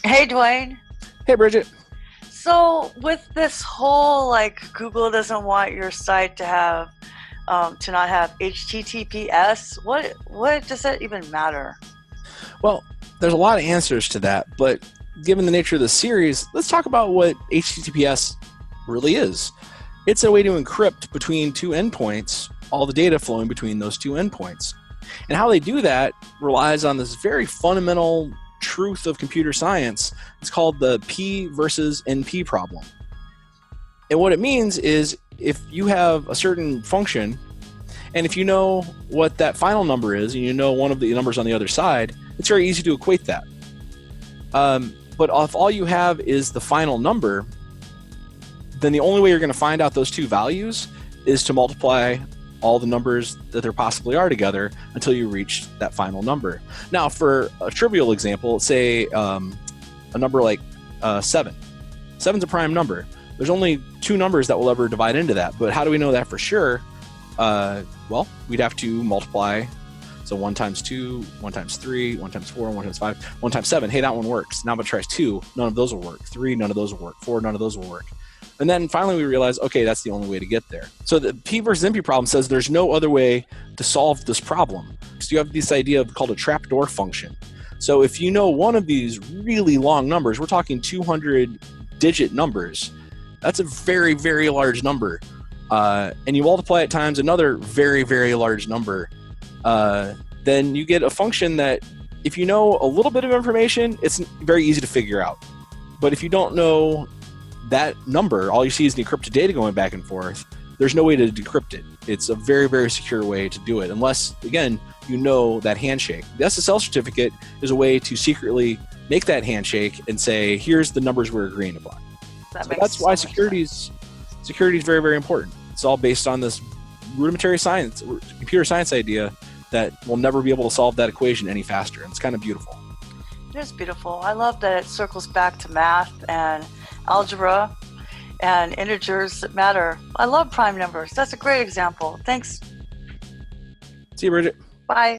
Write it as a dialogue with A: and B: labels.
A: Hey, Dwayne.
B: Hey, Bridget.
A: So with this whole Google doesn't want your site to have to not have HTTPS, what does that even matter?
B: Well, there's a lot of answers to that, but given the nature of the series, let's talk about what HTTPS really is. It's a way to encrypt between two endpoints all the data flowing between those two endpoints. And how they do that relies on this very fundamental truth of computer science. It's called the P versus NP problem. And what it means is if you have a certain function, and if you know what that final number is, and you know one of the numbers on the other side, it's very easy to equate that. But if all you have is the final number, then the only way you're going to find out those two values is to multiply all the numbers that there possibly are together until you reach that final number. Now, for a trivial example, let's say a number like 7. 7's a prime number. There's only two numbers that will ever divide into that, but how do we know that for sure? Well, we'd have to multiply. So 1 times 2, 1 times 3, 1 times 4, 1 times 5, 1 times 7. Hey, that one works. Now I'm going to try 2. None of those will work. 3, none of those will work. 4, none of those will work. And then finally we realize, okay, that's the only way to get there. So the P versus NP problem says there's no other way to solve this problem. So you have this idea of called a trapdoor function. So if you know one of these really long numbers, we're talking 200-digit numbers, that's a very, very large number. And you multiply it times another very, very large number, then you get a function that if you know a little bit of information, it's very easy to figure out. But if you don't know that number, all you see is the encrypted data going back and forth, there's no way to decrypt it. It's a very, very secure way to do it, unless, again, you know that handshake. The SSL certificate is a way to secretly make that handshake and say, here's the numbers we're agreeing upon. That's why security is very, very important. It's all based on this rudimentary science, computer science idea that we'll never be able to solve that equation any faster. And it's kind of beautiful.
A: It is beautiful. I love that it circles back to math and algebra and integers that matter. I love prime numbers. That's a great example. Thanks.
B: See you, Bridget.
A: Bye.